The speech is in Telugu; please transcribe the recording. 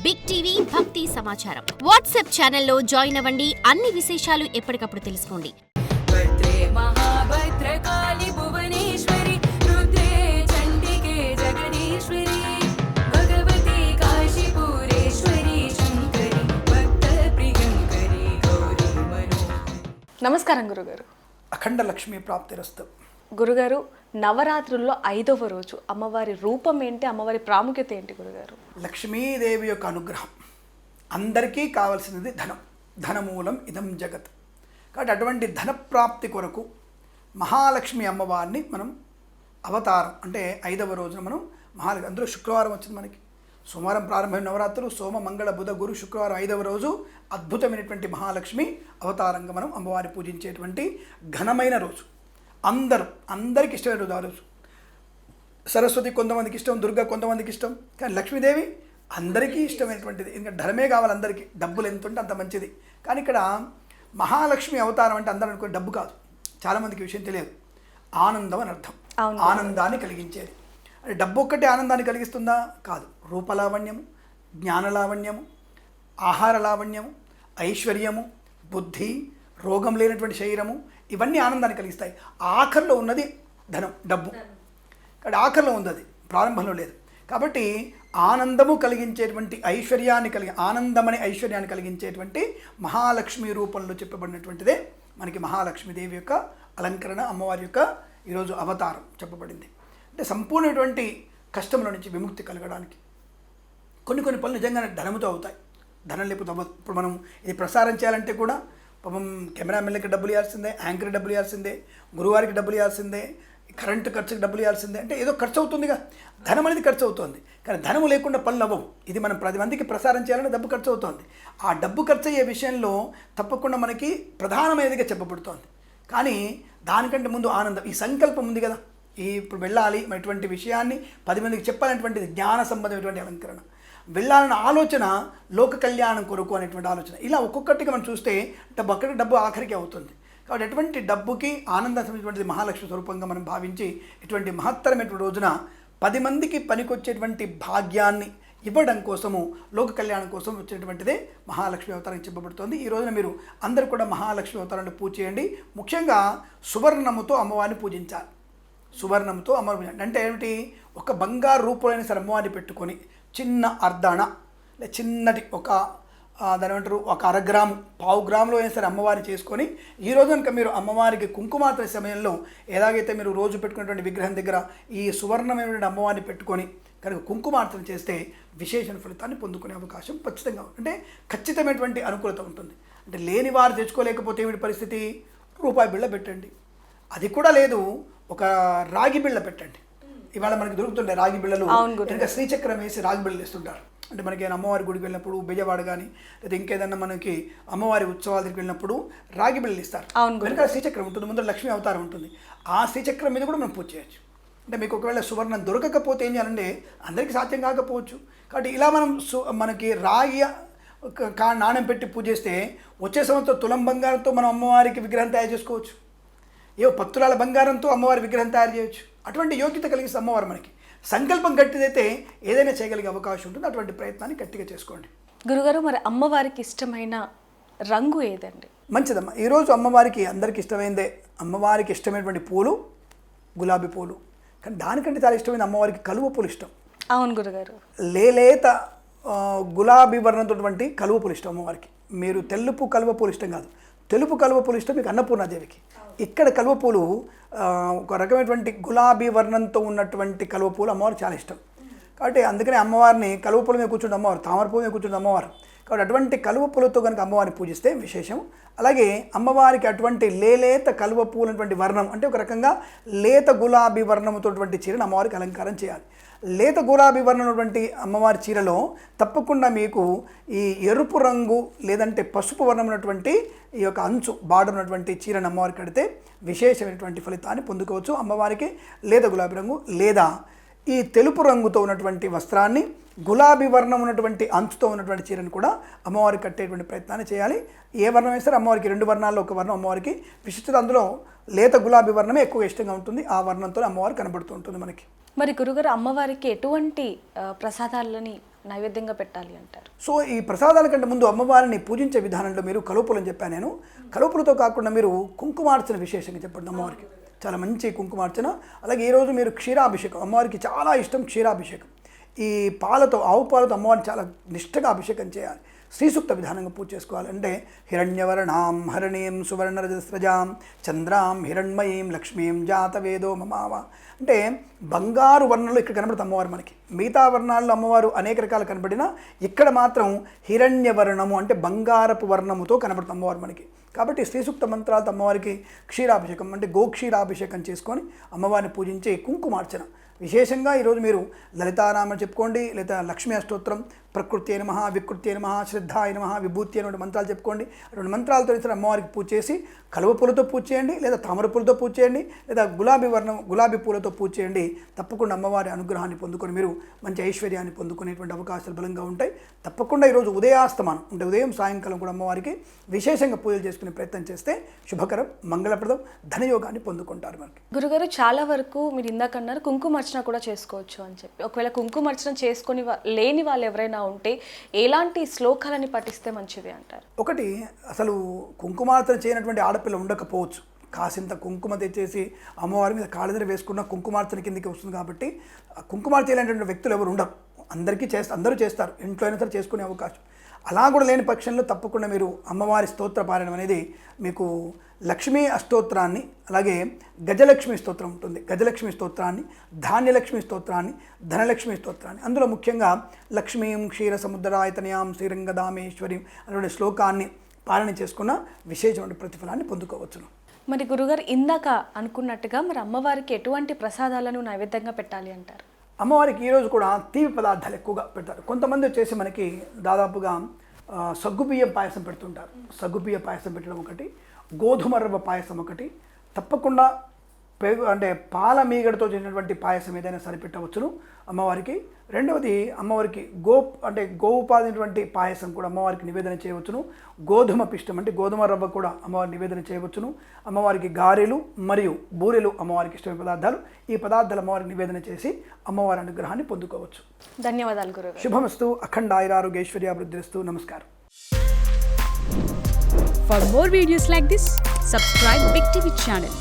బిగ్ టీవీ భక్తి సమాచారం వాట్సాప్ ఛానల్లో జాయిన్ అవ్వండి. అన్ని విశేషాలు ఎప్పటికప్పుడు తెలుసుకోండి. భద్రే మహాభద్రకాళి భువనేశ్వరి రుద్రే చండికే జగదీశ్వరి భగవతి కాశీపురేశ్వరి శంకరి భక్త ప్రియంకరి గౌరీ మనోహరి. నమస్కారం గురుగారు. అఖండ లక్ష్మీ ప్రాప్తిరస్తు. గురుగారు, నవరాత్రుల్లో 5వ రోజు అమ్మవారి రూపం ఏంటి, అమ్మవారి ప్రాముఖ్యత ఏంటి గురుగారు? లక్ష్మీదేవి యొక్క అనుగ్రహం. అందరికీ కావాల్సినది ధనం. ధనమూలం ఇదం జగత్. కాబట్టి అటువంటి ధనప్రాప్తి కొరకు మహాలక్ష్మి అమ్మవారిని మనం అవతారం అంటే 5వ రోజున మనం మహాలక్ష్మి, అందులో శుక్రవారం వచ్చింది మనకి. సోమవారం ప్రారంభమైన నవరాత్రులు సోమ మంగళ బుధ గురు శుక్రవారం 5వ రోజు అద్భుతమైనటువంటి మహాలక్ష్మి అవతారంగా మనం అమ్మవారి పూజించేటువంటి ఘనమైన రోజు. అందరికి ఇష్టమైన రోజు ఆ రోజు. సరస్వతి కొంతమందికి ఇష్టం, దుర్గా కొంతమందికి ఇష్టం, కానీ లక్ష్మీదేవి అందరికీ ఇష్టమైనటువంటిది. ఇంకా ధనమే కావాలి అందరికీ, డబ్బులు ఎంత ఉంటే అంత మంచిది. కానీ ఇక్కడ మహాలక్ష్మి అవతారం అంటే అందరూ అనుకునే డబ్బు కాదు. చాలామందికి విషయం తెలియదు. ఆనందం అని అర్థం. ఆనందాన్ని కలిగించేది. అంటే డబ్బు ఒక్కటే ఆనందాన్ని కలిగిస్తుందా? కాదు. రూపలావణ్యము, జ్ఞానలావణ్యము, ఆహార లావణ్యము, ఐశ్వర్యము, బుద్ధి, రోగం లేనటువంటి శరీరము, ఇవన్నీ ఆనందాన్ని కలిగిస్తాయి. ఆఖరిలో ఉన్నది ధనం, డబ్బు. కాబట్టి ఆఖరిలో ఉంది, అది ప్రారంభంలో లేదు. కాబట్టి ఆనందము కలిగించేటువంటి ఆనందమనే ఐశ్వర్యాన్ని కలిగించేటువంటి మహాలక్ష్మి రూపంలో చెప్పబడినటువంటిదే మనకి మహాలక్ష్మీదేవి యొక్క అలంకరణ, అమ్మవారి యొక్క ఈరోజు అవతారం చెప్పబడింది. అంటే సంపూర్ణమైనటువంటి కష్టంలో నుంచి విముక్తి కలగడానికి కొన్ని పనులు నిజంగానే ధనముతో అవుతాయి. ధనం లేకపోతే అవ్వదు. ఇప్పుడు మనం ఇది ప్రసారం చేయాలంటే కూడా పాపం కెమెరామెన్లకి డబ్బులు ఇవ్వాల్సిందే, యాంకర్కి డబ్బులు ఇవ్వాల్సిందే, గురువారికి డబ్బులు ఇవ్వాల్సిందే, కరెంటు ఖర్చుకి డబ్బులు ఇవ్వాల్సిందే. అంటే ఏదో ఖర్చు అవుతుందిగా, ధనం అనేది ఖర్చు అవుతుంది. కానీ ధనము లేకుండా పనులు అవ్వవు. ఇది మనం 10 మందికి ప్రసారం చేయాలంటే డబ్బు ఖర్చు అవుతుంది. ఆ డబ్బు ఖర్చు అయ్యే విషయంలో తప్పకుండా మనకి ప్రధానమైనదిగా చెప్పబడుతోంది. కానీ దానికంటే ముందు ఆనందం, ఈ సంకల్పం ఉంది కదా, ఇప్పుడు వెళ్ళాలి అటువంటి విషయాన్ని 10 మందికి చెప్పాలనేటువంటిది జ్ఞాన సంబంధమైనటువంటి అలంకరణ. వెళ్ళాలన్న ఆలోచన లోక కళ్యాణం కొరకు అనేటువంటి ఆలోచన. ఇలా ఒక్కొక్కటిగా మనం చూస్తే డబ్బు ఆఖరికి అవుతుంది. కాబట్టి ఎటువంటి డబ్బుకి ఆనందం సంబంధించినటువంటి మహాలక్ష్మి స్వరూపంగా మనం భావించి ఇటువంటి మహత్తరమైనటువంటి రోజున 10 మందికి పనికొచ్చేటువంటి భాగ్యాన్ని ఇవ్వడం కోసము, లోక కళ్యాణం కోసం వచ్చేటువంటిదే మహాలక్ష్మి అవతారం చెప్పబడుతోంది. ఈ రోజున మీరు అందరూ కూడా మహాలక్ష్మి అవతారాన్ని పూజ చేయండి. ముఖ్యంగా సువర్ణముతో అమ్మవారిని పూజించాలి. సువర్ణంతో అమ్మవారిని అంటే ఏమిటి? ఒక బంగారు రూపంలో సరే అమ్మవారిని పెట్టుకొని చిన్న అర్ధణ చిన్నటి దాని ఏమంటారు ఒక 1/2 గ్రాము 1/4 గ్రాములో అయినా సరే అమ్మవారిని చేసుకొని ఈ రోజు కనుక మీరు అమ్మవారికి కుంకుమార్తన సమయంలో ఎలాగైతే మీరు రోజు పెట్టుకున్నటువంటి విగ్రహం దగ్గర ఈ సువర్ణమైనటువంటి అమ్మవారిని పెట్టుకొని కనుక కుంకుమార్తన చేస్తే విశేషణ ఫలితాన్ని పొందుకునే అవకాశం ఖచ్చితంగా అంటే ఖచ్చితమైనటువంటి అనుకూలత ఉంటుంది. అంటే లేని వారు తెచ్చుకోలేకపోతే ఏమిటి పరిస్థితి? రూపాయి బిళ్ళ పెట్టండి. అది కూడా లేదు, ఒక రాగి బిళ్ళ పెట్టండి. ఇవాళ మనకి దొరుకుతుండే రాగి బిళ్ళలు, ఇంకా శ్రీచక్రం వేసి రాగి బిళ్ళలు ఇస్తుంటారు. అంటే మనకి అమ్మవారి గుడికి వెళ్ళినప్పుడు, బెజవాడ కానీ లేదా ఇంకేదన్నా మనకి అమ్మవారి ఉత్సవాల దగ్గరికి వెళ్ళినప్పుడు రాగి బిళ్ళలు ఇస్తారు. వెనకాల శ్రీచక్రం ఉంటుంది, ముందు లక్ష్మీ అవతారం ఉంటుంది. ఆ శ్రీచక్రం మీద కూడా మనం పూజ చేయొచ్చు. అంటే మీకు ఒకవేళ సువర్ణం దొరకకపోతే ఏం చేయాలంటే, అందరికీ సాధ్యం కాకపోవచ్చు. కాబట్టి ఇలా మనం మనకి రాగి నాణ్యం పెట్టి పూజ చేస్తే వచ్చే సంవత్సరం తులం బంగారంతో మనం అమ్మవారికి విగ్రహం తయారు చేసుకోవచ్చు. ఏవో 10 తులాల బంగారంతో అమ్మవారి విగ్రహం తయారు చేయొచ్చు. అటువంటి యోగ్యత కలిగిస్తే అమ్మవారు మనకి సంకల్పం గట్టిదైతే ఏదైనా చేయగలిగే అవకాశం ఉంటుంది. అటువంటి ప్రయత్నాన్ని గట్టిగా చేసుకోండి. గురుగారు, మరి అమ్మవారికి ఇష్టమైన రంగు ఏదండి? మంచిదమ్మా. ఈరోజు అమ్మవారికి అందరికీ ఇష్టమైందే. అమ్మవారికి ఇష్టమైనటువంటి పూలు గులాబీ పూలు. కానీ దానికంటే చాలా ఇష్టమైన అమ్మవారికి కలువ పూలు ఇష్టం. అవును గురుగారు. లేత గులాబీ వర్ణంతోటువంటి కలువ పూలు ఇష్టం అమ్మవారికి. మీరు తెలుపు కలువ పూలు ఇష్టం కాదు, తెలుపు కలువ పూలు ఇష్టం మీకు అన్నపూర్ణాదేవికి. ఇక్కడ కలువ పూలు ఒక రకమైనటువంటి గులాబీ వర్ణంతో ఉన్నటువంటి కలువ పూలు అమ్మవారికి చాలా ఇష్టం. కాబట్టి అందుకనే అమ్మవారిని కలువ పూల మీద కూర్చుంటే అమ్మవారు, తామర పూల మీద కూర్చుంటే అమ్మవారు. కాబట్టి అటువంటి కలువ పూలతో కనుక అమ్మవారిని పూజిస్తే విశేషం. అలాగే అమ్మవారికి అటువంటి లేత కలువ పూలు అనేటువంటి వర్ణం అంటే ఒక రకంగా లేత గులాబీ వర్ణముతోటువంటి చీరను అమ్మవారికి అలంకారం చేయాలి. లేత గులాబీ వర్ణం ఉన్నటువంటి అమ్మవారి చీరలో తప్పకుండా మీకు ఈ ఎరుపు రంగు లేదంటే పసుపు వర్ణం ఉన్నటువంటి ఈ యొక్క అంచు బార్డర్ ఉన్నటువంటి చీరను అమ్మవారికి కడితే విశేషమైనటువంటి ఫలితాన్ని పొందుకోవచ్చు. అమ్మవారికి లేత గులాబీ రంగు లేదా ఈ తెలుపు రంగుతో ఉన్నటువంటి వస్త్రాన్ని గులాబీ వర్ణం ఉన్నటువంటి అంచుతో ఉన్నటువంటి చీరను కూడా అమ్మవారికి కట్టేటువంటి ప్రయత్నాన్ని చేయాలి. ఏ వర్ణం వేస్తారో అమ్మవారికి 2 వర్ణాల్లో ఒక వర్ణం అమ్మవారికి విశిష్టత. అందులో లేత గులాబీ వర్ణమే ఎక్కువ ఇష్టంగా ఉంటుంది. ఆ వర్ణంతో అమ్మవారు కనబడుతూ ఉంటుంది మనకి. మరి గురుగారు, అమ్మవారికి ఎటువంటి ప్రసాదాలని నైవేద్యంగా పెట్టాలి అంటారు? సో ఈ ప్రసాదాల కంటే ముందు అమ్మవారిని పూజించే విధానంలో మీరు కలుపులు అని చెప్పాను నేను. కలుపులతో కాకుండా మీరు కుంకుమార్చన విశేషంగా చెప్పండి అమ్మవారికి. చాలా మంచి కుంకుమార్చన. అలాగే ఈరోజు మీరు క్షీరాభిషేకం, అమ్మవారికి చాలా ఇష్టం క్షీరాభిషేకం. ఈ పాలతో, ఆవు పాలతో అమ్మవారిని చాలా నిష్ఠగా అభిషేకం చేయాలి. శ్రీసూక్త విధానంగా పూజ చేసుకోవాలి. అంటే హిరణ్యవర్ణాం హరణీం సువర్ణరజస్రజాం చంద్రాం హిరణ్మయీం లక్ష్మీం జాతవేదో మమావ. అంటే బంగారు వర్ణంలో ఇక్కడ కనబడుతుంది అమ్మవారు మనకి. మిగతా వర్ణాల్లో అమ్మవారు అనేక రకాలు కనబడినా ఇక్కడ మాత్రం హిరణ్యవర్ణము అంటే బంగారపు వర్ణముతో కనబడుతుంది అమ్మవారు మనకి. కాబట్టి శ్రీసూక్త మంత్రాలతో అమ్మవారికి క్షీరాభిషేకం అంటే గోక్షీరాభిషేకం చేసుకొని అమ్మవారిని పూజించే కుంకుమార్చన. విశేషంగా ఈరోజు మీరు లలితానామం చెప్పుకోండి, లేదా లక్ష్మీ అష్టోత్తరం, ప్రకృతి నమః, వికృతి నమః, శ్రద్ధాయ నమః, విభూతి అనే మంత్రాలు చెప్పుకోండి. 2 మంత్రాలతో ఇచ్చిన అమ్మవారికి పూజ చేసి కలువ పూలతో పూజ చేయండి, లేదా తామర పూలతో పూజ చేయండి, లేదా గులాబీ పూలతో పూజ చేయండి. తప్పకుండా అమ్మవారి అనుగ్రహాన్ని పొందుకొని మీరు మంచి ఐశ్వర్యాన్ని పొందుకునేటువంటి అవకాశాలు బలంగా ఉంటాయి. తప్పకుండా ఈరోజు ఉదయాస్తమానం అంటే ఉదయం సాయంకాలం కూడా అమ్మవారికి విశేషంగా పూజలు చేసుకునే ప్రయత్నం చేస్తే శుభకరం, మంగళప్రదం, ధనయోగాన్ని పొందుకుంటారు మనకి. గురుగారు, చాలా వరకు మీరు ఇందాక అన్నారు కుంకుమార్చన కూడా చేసుకోవచ్చు అని చెప్పి. ఒకవేళ కుంకుమార్చన చేసుకొని లేని వాళ్ళు ఎవరైనా ఉంటే ఎలాంటి శ్లోకాలని పఠిస్తే మంచిది అంటారు? ఒకటి, అసలు కుంకుమార్చన చేయనటువంటి ఆడపిల్ల ఉండకపోవచ్చు. కాసింత కుంకుమ తెచ్చేసి అమ్మవారి మీద కాళ్ళెదర వేసుకున్న కుంకుమార్చన కిందకి వస్తుంది. కాబట్టి కుంకుమార్చన చేయలేనటువంటి వ్యక్తులు ఎవరు ఉండరు. అందరూ చేస్తారు, ఇంట్లో అయినా సరే చేసుకునే అవకాశం. అలా కూడా లేని పక్షంలో తప్పకుండా మీరు అమ్మవారి స్తోత్ర పారాయణం అనేది మీకు లక్ష్మీ అష్టోత్తరాన్ని, అలాగే గజలక్ష్మి స్తోత్రం ఉంటుంది, గజలక్ష్మి స్తోత్రాన్ని, ధాన్యలక్ష్మి స్తోత్రాన్ని, ధనలక్ష్మి స్తోత్రాన్ని, అందులో ముఖ్యంగా లక్ష్మీం క్షీర సముద్రాయతనయాం శ్రీరంగదామేశ్వరీం అనే శ్లోకాన్ని పాలన చేసుకున్న విశేషమైన ప్రతిఫలాన్ని పొందుకోవచ్చును. మరి గురుగారు, ఇందాక అనుకున్నట్టుగా మరి అమ్మవారికి ఎటువంటి ప్రసాదాలను నైవేద్యంగా పెట్టాలి అంటారు? అమ్మవారికి ఈరోజు కూడా తీపి పదార్థాలు ఎక్కువగా పెడతారు. కొంతమంది వచ్చేసి మనకి దాదాపుగా సగ్గుబియ్యం పాయసం పెడుతుంటారు. సగ్గుబియ్య పాయసం పెట్టడం ఒకటి, గోధుమ రవ్వ పాయసం ఒకటి, తప్పకుండా అంటే పాల మీగడతో చేసినటువంటి పాయసం ఏదైనా సరిపెట్టవచ్చును అమ్మవారికి. రెండవది, అమ్మవారికి గోవుపాదినటువంటి పాయసం కూడా అమ్మవారికి నివేదన చేయవచ్చును. గోధుమ పిష్టం అంటే గోధుమ రవ్వ కూడా అమ్మవారికి నివేదన చేయవచ్చును. అమ్మవారికి గారెలు మరియు బూరెలు అమ్మవారికి ఇష్టమైన పదార్థాలు. ఈ పదార్థాలు అమ్మవారికి నివేదన చేసి అమ్మవారి అనుగ్రహాన్ని పొందుకోవచ్చు. ధన్యవాదాలు గురుగారు. శుభమస్తు. అఖండ ఆయురారోగ్యైశ్వర్యాభివృద్ధిరస్తు. నమస్కారం. For more videos like this, subscribe Big TV channel.